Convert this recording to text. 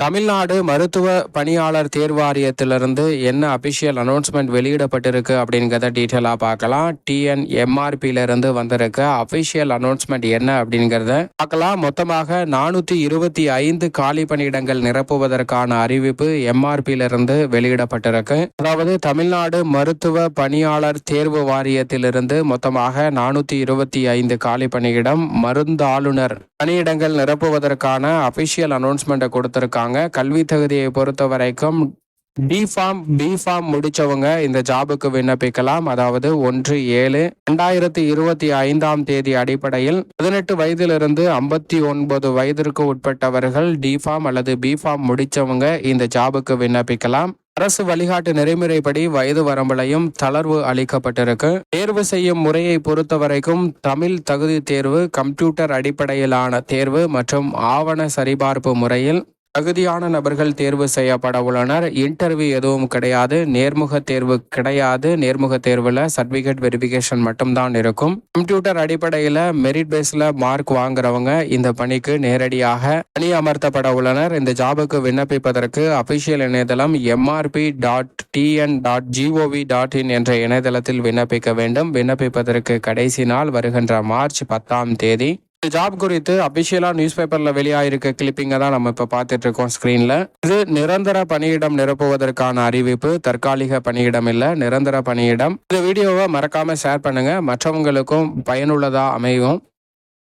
தமிழ்நாடு மருத்துவ பணியாளர் தேர்வாரியத்திலிருந்து என்ன அபிஷியல் அனௌன்ஸ்மெண்ட் வெளியிடப்பட்டிருக்கு அப்படிங்கிறத டீட்டெயிலாக பார்க்கலாம். TNMRPல இருந்து வந்திருக்க அபிஷியல் அனௌன்ஸ்மெண்ட் என்ன அப்படிங்கிறத பார்க்கலாம். மொத்தமாக 425 காலி பணியிடங்கள் நிரப்புவதற்கான அறிவிப்பு MRPல இருந்து வெளியிடப்பட்டிருக்கு. அதாவது தமிழ்நாடு மருத்துவ பணியாளர் தேர்வு வாரியத்திலிருந்து மொத்தமாக 425 காலி பணியிடம் மருந்தாளுநர் பணியிடங்கள் நிரப்புவதற்கான அபிஷியல் அனௌன்ஸ்மெண்ட்டை கொடுத்திருக்காங்க. கல்வி தகுதியை பொறுத்த வரைக்கும் D.Pharm B.Pharm முடிச்சவங்க இந்த ஜாபுக்கு விண்ணப்பிக்கலாம். அதாவது 1/7/2025 அடிப்படையில் 18 வயதிலிருந்து 59 வயதிற்கு உட்பட்டவர்கள் D.Pharm அல்லது B.Pharm முடிச்சவங்க இந்த ஜாபுக்கு விண்ணப்பிக்கலாம். அரசு வழிகாட்டு நெறிமுறைப்படி வயது வரம்புலையும் தளர்வு அளிக்கப்பட்டிருக்கு. தேர்வு செய்யும் முறையை பொறுத்த வரைக்கும் தமிழ் தகுதி தேர்வு, கம்ப்யூட்டர் அடிப்படையிலான தேர்வு மற்றும் ஆவண சரிபார்ப்பு முறையில் தகுதியான நபர்கள் தேர்வு செய்யப்பட உள்ளனர். இன்டர்வியூ எதுவும் கிடையாது, நேர்முக தேர்வு கிடையாது. நேர்முக தேர்வில் சர்டிஃபிகேட் வெரிஃபிகேஷன் மட்டும்தான் இருக்கும். கம்ப்யூட்டர் அடிப்படையில் மெரிட் பேஸில் மார்க் வாங்குறவங்க இந்த பணிக்கு நேரடியாக பணி அமர்த்தப்பட உள்ளனர். இந்த ஜாபுக்கு விண்ணப்பிப்பதற்கு அபிஷியல் இணையதளம் mrp.tn.gov.in என்ற இணையதளத்தில் விண்ணப்பிக்க வேண்டும். விண்ணப்பிப்பதற்கு கடைசி நாள் வருகின்ற மார்ச் 10 ஜாப் குறித்து அபிஷியலா நியூஸ் பேப்பர்ல வெளியாயிருக்க கிளிப்பிங்க தான் நம்ம இப்ப பார்த்துட்டு இருக்கோம் ஸ்கிரீன்ல. இது நிரந்தர பணியிடம் நிரப்புவதற்கான அறிவிப்பு, தற்காலிக பணியிடம் இல்ல, நிரந்தர பணியிடம். இந்த வீடியோவை மறக்காம ஷேர் பண்ணுங்க, மற்றவங்களுக்கும் பயனுள்ளதா அமையும்.